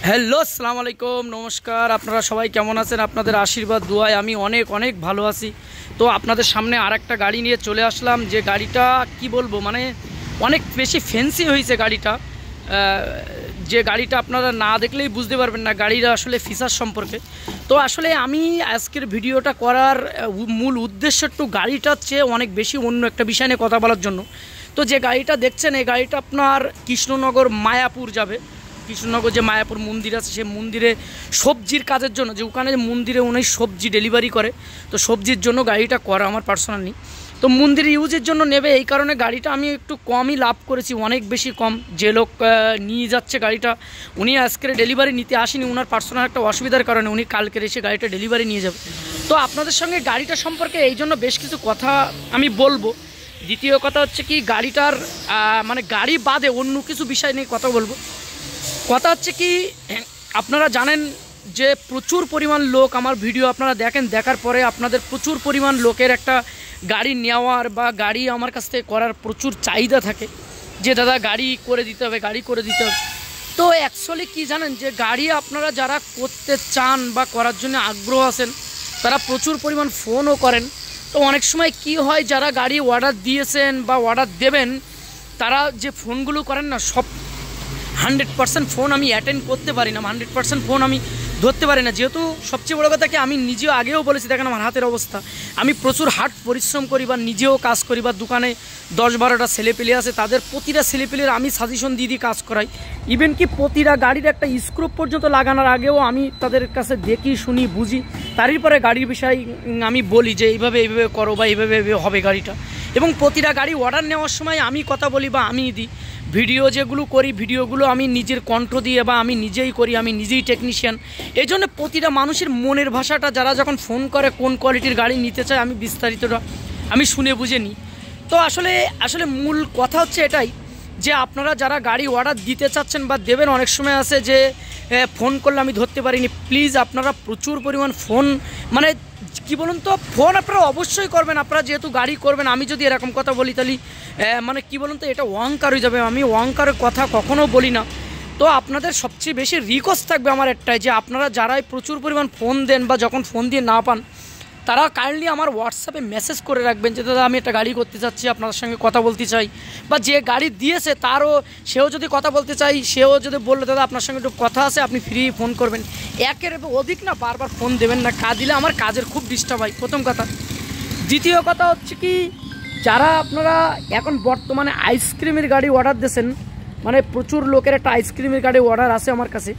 Hello, আসসালামু আলাইকুম, নমস্কার। আপনারা সবাই কেমন আছেন? আপনাদের আশীর্বাদ দুয়ায় আমি অনেক অনেক ভালো আছি। তো আপনাদের সামনে আরেকটা গাড়ি নিয়ে চলে আসলাম। যে গাড়িটা কি বলবো, মানে অনেক বেশি ফ্যান্সি হয়েছে গাড়িটা। যে গাড়িটা আপনারা না দেখলেই বুঝতে পারবেন না গাড়ির আসলে ফিচার সম্পর্কে। তো আসলে আমি আজকের ভিডিওটা করার মূল উদ্দেশ্য একটু গাড়িটার চেয়ে অনেক বেশি অন্য একটা বিষয় নিয়ে কথা বলার জন্য। তো যে গাড়িটা দেখছেন, এই গাড়িটা আপনার কৃষ্ণনগর মায়াপুর যাবে। কৃষ্ণনগর যে মায়াপুর মন্দির আছে, সেই মন্দিরে সবজির কাজের জন্য, যে ওখানে যে মন্দিরে উনি সবজি ডেলিভারি করে, তো সবজির জন্য গাড়িটা করা আমার পার্সোনালি। তো মন্দির ইউজের জন্য নেবে, এই কারণে গাড়িটা আমি একটু কমই লাভ করেছি, অনেক বেশি কম। যে লোক নিয়ে যাচ্ছে গাড়িটা, উনি আজকের ডেলিভারি নিতে আসেনি, ওনার পার্সোনাল একটা অসুবিধার কারণে উনি কালকের এসে গাড়িটা ডেলিভারি নিয়ে যাবে। তো আপনাদের সঙ্গে গাড়িটা সম্পর্কে এই জন্য বেশ কিছু কথা আমি বলবো। দ্বিতীয় কথা হচ্ছে কি, গাড়িটার মানে গাড়ি বাদে অন্য কিছু বিষয় নিয়ে কথা বলবো। কথা হচ্ছে কি, আপনারা জানেন যে প্রচুর পরিমাণ লোক আমার ভিডিও আপনারা দেখেন, দেখার পরে আপনাদের প্রচুর পরিমাণ লোকের একটা গাড়ি নেওয়ার বা গাড়ি আমার কাছ থেকে করার প্রচুর চাহিদা থাকে, যে দাদা গাড়ি করে দিতে হবে, গাড়ি করে দিতে হবে। তো অ্যাকচুয়ালি কি জানেন, যে গাড়ি আপনারা যারা করতে চান বা করার জন্য আগ্রহ আছেন, তারা প্রচুর পরিমাণ ফোনও করেন। তো অনেক সময় কি হয়, যারা গাড়ি অর্ডার দিয়েছেন বা অর্ডার দেবেন, তারা যে ফোনগুলো করেন না, সব 100% ফোন আমি অ্যাটেন্ড করতে পারি না, 100% ফোন আমি ধরতে পারি না। যেহেতু সবচেয়ে বড়ো কথা কি, আমি নিজেও আগেও বলেছি, দেখেন আমার হাতের অবস্থা, আমি প্রচুর হার্ড পরিশ্রম করি বা নিজেও কাজ করি, বা দোকানে 10-12টা ছেলেপেলে আছে, তাদের প্রতিটা ছেলেপেলের আমি সাজেশন দিয়ে কাজ করাই। ইভেন কি প্রতিটা গাড়ির একটা স্ক্রু পর্যন্ত লাগানোর আগেও আমি তাদের কাছে দেখি, শুনি, বুঝি, তারপরে গাড়ির বিষয় আমি বলি যে এইভাবে এইভাবে করো বা এইভাবে হবে গাড়িটা। এবং প্রতিটা গাড়ি অর্ডার নেওয়ার সময় আমি কথা বলি বা আমি দিই। ভিডিও যেগুলো করি, ভিডিওগুলো আমি নিজের কণ্ঠ দিয়ে বা আমি নিজেই করি, আমি নিজেই টেকনিশিয়ান। এই জন্য প্রতিটা মানুষের মনের ভাষাটা, যারা যখন ফোন করে কোন কোয়ালিটির গাড়ি নিতে চায়, আমি বিস্তারিতটা আমি শুনে বুঝে নিই। তো আসলে মূল কথা হচ্ছে এটাই, যে আপনারা যারা গাড়ি অর্ডার দিতে চাচ্ছেন বা দেবেন, অনেক সময় আছে যে ফোন করলে আমি ধরতে পারিনি, প্লিজ আপনারা প্রচুর পরিমাণ ফোন, মানে কি বলুন তো, ফোন আপনারা অবশ্যই করবেন। আপনারা যেহেতু গাড়ি করবেন, আমি যদি এরকম কথা বলি তাহলে মানে কি বলুন তো, এটা অহংকার হয়ে যাবে। আমি অহংকারের কথা কখনো বলি না। তো আপনাদের সবচেয়ে বেশি রিকোয়েস্ট থাকবে আমার একটাই, যে আপনারা যারাই প্রচুর পরিমাণ ফোন দেন বা যখন ফোন দিয়ে না পান, তারা কাইন্ডলি আমার হোয়াটসঅ্যাপে মেসেজ করে রাখবেন যে দাদা আমি একটা গাড়ি করতে চাচ্ছি, আপনার সঙ্গে কথা বলতে চাই। বা যে গাড়ি দিয়েছে সেও যদি কথা বলতে চাই, সেও যদি বললে দাদা আপনার সঙ্গে একটু কথা আছে, আপনি ফ্রি ফোন করবেন। একের অধিক না, বারবার ফোন দেবেন না, দিলে আমার কাজের খুব ডিস্টার্ব হয়, প্রথম কথা। দ্বিতীয় কথা হচ্ছে কি, যারা আপনারা এখন বর্তমানে আইসক্রিমের গাড়ি অর্ডার দিয়েছেন, মানে প্রচুর লোকের একটা আইসক্রিমের গাড়ি অর্ডার আছে আমার কাছে।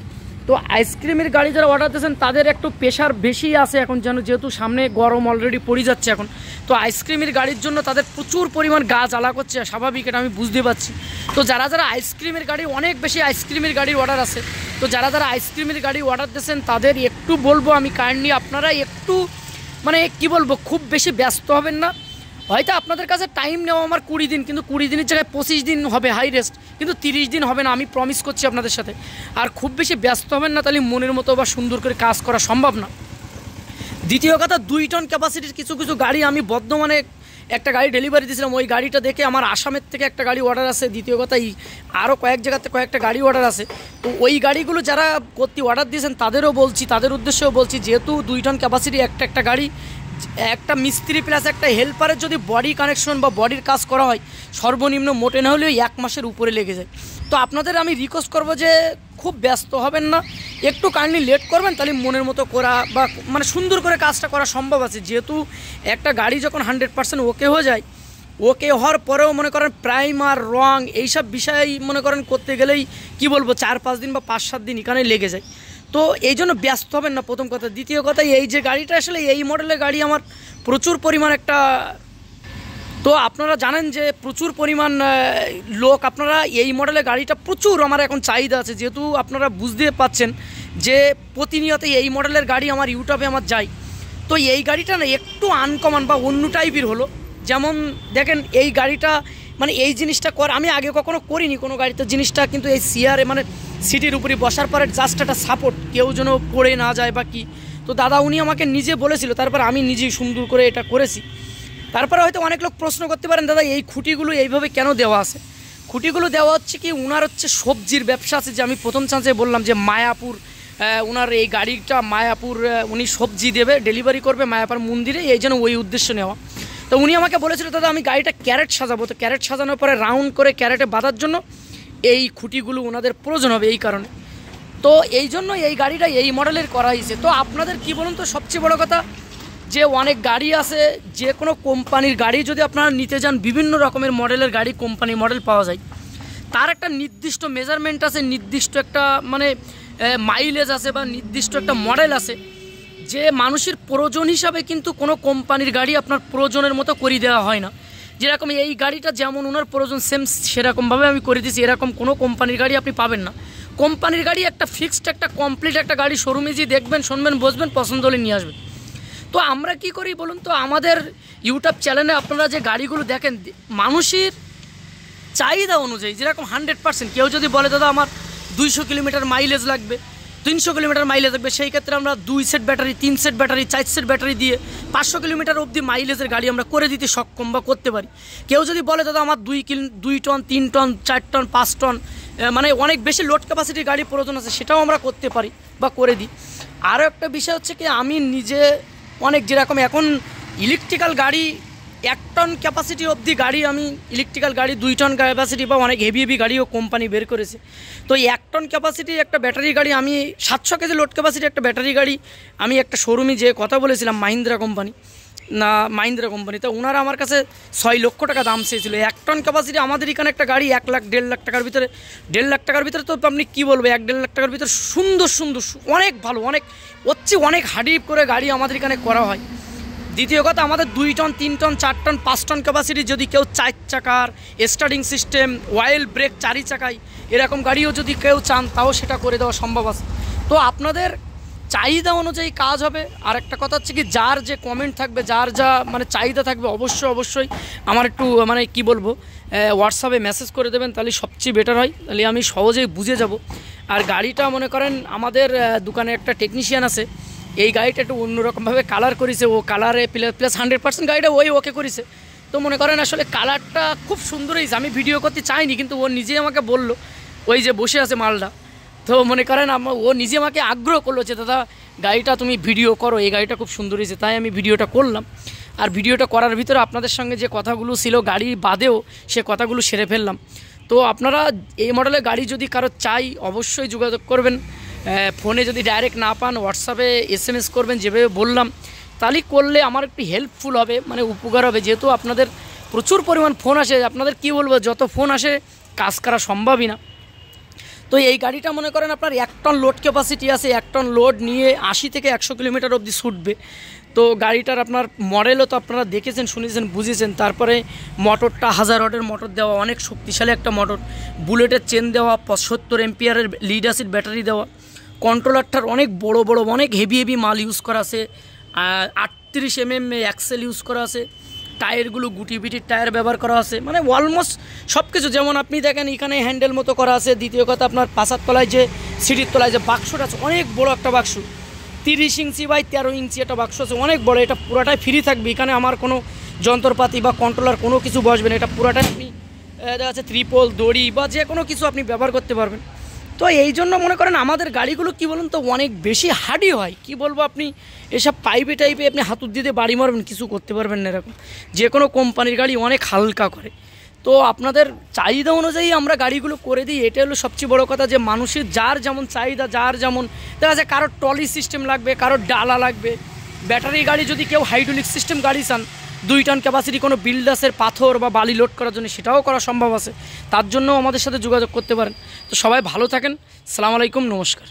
তো আইসক্রিমের গাড়ি যারা অর্ডার দিয়েছেন, তাদের একটু প্রেশার বেশি আছে এখন, যেহেতু সামনে গরম অলরেডি পড়ে যাচ্ছে এখন। তো আইসক্রিমের গাড়ির জন্য তাদের প্রচুর পরিমাণ গা জ্বালা করছে, স্বাভাবিক, এটা আমি বুঝতে পারছি। তো যারা আইসক্রিমের গাড়ি, অনেক বেশি আইসক্রিমের গাড়ির অর্ডার আছে, তো যারা আইসক্রিমের গাড়ি অর্ডার দিয়েছেন, তাদের একটু বলবো আমি কাইন্ডলি, আপনারা একটু মানে কি বলবো, খুব বেশি ব্যস্ত হবেন না। হয়তো আপনাদের কাছে টাইম নেওয়া আমার 20 দিন, কিন্তু 20 দিনের জায়গায় 25 দিন হবে হাই রেস্ট, কিন্তু 30 দিন হবে না, আমি প্রমিস করছি আপনাদের সাথে। আর খুব বেশি ব্যস্ত হবেন না, তাহলে মনের মতো বা সুন্দর করে কাজ করা সম্ভব না। দ্বিতীয় কথা, 2 টন ক্যাপাসিটির কিছু কিছু গাড়ি আমি বর্ধমানে একটা গাড়ি ডেলিভারি দিয়েছিলাম, ওই গাড়িটা দেখে আমার আসামের থেকে একটা গাড়ি অর্ডার আছে। দ্বিতীয় কথা, আরও কয়েক জায়গাতে কয়েকটা গাড়ি অর্ডার আছে। তো ওই গাড়িগুলো যারা করতে অর্ডার দিয়েছেন, তাদেরও বলছি, তাদের উদ্দেশ্যেও বলছি, যেহেতু 2 টন ক্যাপাসিটি একটা গাড়ি, একটা মিস্ত্রি প্লাস একটা হেল্পারের যদি বডি কানেকশন বা বডির কাজ করা হয়, সর্বনিম্ন মোটে না হলেও 1 মাসের উপরে লেগে যায়। তো আপনাদের আমি রিকোয়েস্ট করবো যে খুব ব্যস্ত হবেন না, একটু কাইন্ডলি লেট করবেন, তাহলে মনের মতো করা বা মানে সুন্দর করে কাজটা করা সম্ভব আছে। যেহেতু একটা গাড়ি যখন 100% ওকে হয়ে যায়, ওকে হওয়ার পরেও মনে করেন প্রাইমার, রং, এইসব বিষয় মনে করেন করতে গেলেই কি বলবো 4-5 দিন বা 5-7 দিন এখানে লেগে যায়। তো এই জন্য ব্যস্ত হবেন না, প্রথম কথা। দ্বিতীয় কথা, এই যে গাড়িটা আসলে এই মডেলের গাড়ি আমার প্রচুর পরিমাণ একটা, তো আপনারা জানেন যে প্রচুর পরিমাণ লোক, আপনারা এই মডেলের গাড়িটা প্রচুর আমার এখন চাহিদা আছে। যেহেতু আপনারা বুঝতে পাচ্ছেন যে প্রতিনিয়ত এই মডেলের গাড়ি আমার ইউটিউবে আমার যায়। তো এই গাড়িটা না একটু আনকমন বা অন্য টাইপের হলো। যেমন দেখেন, এই গাড়িটা মানে এই জিনিসটা আমি আগে কখনো করিনি কোনো গাড়িতে জিনিসটা, কিন্তু এই সিয়ারে মানে সিটির উপরে বসার পরে জাস্ট একটা সাপোর্ট, কেউ যেন পড়ে না যায় বা কি। তো দাদা উনি আমাকে নিজে বলেছিল, তারপর আমি নিজেই সুন্দর করে এটা করেছি। তারপরে হয়তো অনেক লোক প্রশ্ন করতে পারেন, দাদা এই খুঁটিগুলো এইভাবে কেন দেওয়া আছে? খুঁটিগুলো দেওয়া হচ্ছে কি, উনার হচ্ছে সবজির ব্যবসা আছে, যে আমি প্রথম চান্সে বললাম যে মায়াপুর, ওনার এই গাড়িটা মায়াপুর, উনি সবজি দেবে, ডেলিভারি করবে মায়াপুর মন্দিরে, এই জন্য ওই উদ্দেশ্য নেওয়া। তো উনি আমাকে বলেছিল দাদা আমি গাড়িটা ক্যারেট সাজাবো, তো ক্যারেট সাজানোর পরে রাউন্ড করে ক্যারেটে বাঁধার জন্য এই খুঁটিগুলো ওনাদের প্রয়োজন হবে এই কারণে। তো এই জন্য এই গাড়িটা এই মডেলের করা হয়েছে। তো আপনাদের কি বলুন তো, সবচেয়ে বড় কথা যে অনেক গাড়ি আছে, যে কোনো কোম্পানির গাড়ি যদি আপনারা নিতে যান, বিভিন্ন রকমের মডেলের গাড়ি কোম্পানি মডেল পাওয়া যায়, তার একটা নির্দিষ্ট মেজারমেন্ট আছে, নির্দিষ্ট একটা মানে মাইলেজ আছে বা নির্দিষ্ট একটা মডেল আছে, যে মানুষের প্রয়োজন হিসাবে কিন্তু কোনো কোম্পানির গাড়ি আপনার প্রয়োজনের মতো করে দেওয়া হয় না। যেরকম এই গাড়িটা যেমন ওনার প্রয়োজন সেম সেরকমভাবে আমি করে দিয়েছি, এরকম কোনো কোম্পানির গাড়ি আপনি পাবেন না। কোম্পানির গাড়ি একটা ফিক্সড একটা কমপ্লিট একটা গাড়ি শোরুমে যে দেখবেন, শুনবেন, বসবেন, পছন্দ হলে নিয়ে আসবেন। তো আমরা কি করি বলুন তো, আমাদের ইউটিউব চ্যানেলে আপনারা যে গাড়িগুলো দেখেন, মানুষের চাহিদা অনুযায়ী যেরকম 100%, কেউ যদি বলে দাদা আমার 200 কিলোমিটার মাইলেজ লাগবে, 300 কিলোমিটার মাইলেজ লাগবে, সেই ক্ষেত্রে আমরা 2 set battery, 3 set battery, 4 set battery দিয়ে 500 কিলোমিটার অবধি মাইলেজের গাড়ি আমরা করে দিতে সক্ষম বা করতে পারি। কেউ যদি বলে দাদা আমার 2 টন, 3 টন, 4 টন, 5 টন, মানে অনেক বেশি লোড ক্যাপাসিটির গাড়ি প্রয়োজন আছে, সেটাও আমরা করতে পারি বা করে দিই। আরও একটা বিষয় হচ্ছে কি, আমি নিজে অনেক যেরকম এখন ইলেকট্রিক্যাল গাড়ি 1 টন ক্যাপাসিটি অবধি গাড়ি, আমি ইলেকট্রিক্যাল গাড়ি 2 টন ক্যাপাসিটি বা অনেক হেভি হেভি গাড়িও কোম্পানি বের করেছে। তো 1 টন ক্যাপাসিটি একটা ব্যাটারি গাড়ি, আমি 700 কেজি লোড ক্যাপাসিটি একটা ব্যাটারি গাড়ি আমি একটা শোরুমে যে কথা বলেছিলাম, মাহিন্দ্রা কোম্পানি, তো ওনারা আমার কাছে 6 লক্ষ টাকা দাম চেয়েছিল। 1 টন ক্যাপাসিটি আমাদের এখানে একটা গাড়ি 1 লাখ 1.5 লাখ টাকার ভিতরে, 1.5 লাখ টাকার ভিতরে, তো আপনি কী বলবো, 1.5 লাখ টাকার ভিতরে সুন্দর অনেক ভালো, অনেক হার্ডি করে গাড়ি আমাদের এখানে করা হয়। দ্বিতীয় কথা, আমাদের 2 ton, 3 ton, 4 ton, 5 ton capacity যদি কেউ 4 চাকার স্টার্টিং সিস্টেম, অয়েল ব্রেক 4 চাকায় এরকম গাড়িও যদি কেউ চান, তাও সেটা করে দেওয়া সম্ভব আছে। তো আপনাদের চাহিদা অনুযায়ী কাজ হবে। আর একটা কথা হচ্ছে কি, যার যে কমেন্ট থাকবে, যার যা মানে চাহিদা থাকবে, অবশ্যই আমার একটু মানে কি বলবো, হোয়াটসঅ্যাপে মেসেজ করে দেবেন, তাহলে সবচেয়ে বেটার হয়, তাহলে আমি সহজেই বুঝে যাব। আর গাড়িটা মনে করেন আমাদের দোকানে একটা টেকনিশিয়ান আছে, এই গাড়িটা একটু অন্যরকমভাবে কালার করেছে, ও কালারে প্লাস 100% গাড়িটা ওকে করেছে। তো মনে করেন আসলে কালারটা খুব সুন্দর হয়েছে। আমি ভিডিও করতে চাইনি, কিন্তু ও নিজে আমাকে বলল, ওই যে বসে আছে মালটা, তো মনে করেন ও নিজে আমাকে আগ্রহ করলো যে দাদা গাড়িটা তুমি ভিডিও করো, এই গাড়িটা খুব সুন্দর হয়েছে, তাই আমি ভিডিওটা করলাম। আর ভিডিওটা করার ভিতরে আপনাদের সঙ্গে যে কথাগুলো ছিল গাড়ি বাদেও, সে কথাগুলো সেরে ফেললাম। তো আপনারা এই মডেলের গাড়ি যদি কারো চাই, অবশ্যই যোগাযোগ করবেন। ফোনে যদি ডাইরেক্ট না পান, হোয়াটসঅ্যাপে SMS করবেন, যেভাবে বললাম, তাহলে করলে আমার একটু হেল্পফুল হবে, মানে উপকার হবে। যেহেতু আপনাদের প্রচুর পরিমাণ ফোন আসে, আপনাদের কি বলবো, যত ফোন আসে কাজ করা সম্ভবই না। তো এই গাড়িটা মনে করেন আপনার 1 টন লোড ক্যাপাসিটি আছে, 1 টন লোড নিয়ে 80 থেকে 100 কিলোমিটার অবধি ছুটবে। তো গাড়িটার আপনার মডেলও তো আপনারা দেখেছেন, শুনেছেন, বুঝেছেন। তারপরে মোটরটা 1000 ওয়াটের মোটর দেওয়া, অনেক শক্তিশালী একটা মোটর, বুলেটের চেন দেওয়া, 75 এম্পিয়ারের লিড অ্যাসিড ব্যাটারি দেওয়া, কন্ট্রোলারটার অনেক বড় অনেক হেভি মাল ইউজ করা আছে, 38 mm অ্যাক্সেল ইউজ করা আছে, টায়ারগুলো গুটি বিটির টায়ার ব্যবহার করা আছে, মানে অলমোস্ট সব কিছু। যেমন আপনি দেখেন এখানে হ্যান্ডেল মতো করা আছে। দ্বিতীয় কথা, আপনার পাশার তলায় যে সিঁড়ির তলায় যে বাক্সটা আছে, অনেক বড় একটা বাক্স, 30 ইঞ্চি বাই 13 ইঞ্চি একটা বাক্স আছে, অনেক বড়। এটা পুরাটাই ফ্রি থাকবে, এখানে আমার কোনো যন্ত্রপাতি বা কন্ট্রোলার কোনো কিছু বসবে না। এটা পুরাটাই আপনি দেখা যাচ্ছে ত্রিপল, দড়ি বা যে কোনো কিছু আপনি ব্যবহার করতে পারবেন। তো এই জন্য মনে করেন আমাদের গাড়িগুলো কি বলুন তো, অনেক বেশি হার্ডি হয়। কি বলবো, আপনি এসব পাইপে আপনি হাতুড় দিয়ে বাড়ি মারবেন, কিছু করতে পারবেন না। এরকম যে কোনো কোম্পানির গাড়ি অনেক হালকা করে। তো আপনাদের চাহিদা অনুযায়ী আমরা গাড়িগুলো করে দিই। এটা হলো সবচেয়ে বড় কথা, যে মানুষের যার যেমন চাহিদা, যার যেমন দেখা যায়, কারোর ট্রলি সিস্টেম লাগবে, কারোর ডালা লাগবে। ব্যাটারি গাড়ি যদি কেউ হাইড্রোলিক সিস্টেম গাড়ি চান, 2 টন ক্যাপাসিটি কোনো বিল্ডার্সের পাথর বা বালি লোড করার জন্য, সেটাও করা সম্ভব আছে। তার জন্য আমাদের সাথে যোগাযোগ করতে পারেন। তো সবাই ভালো থাকেন। আসসালামু আলাইকুম, নমস্কার।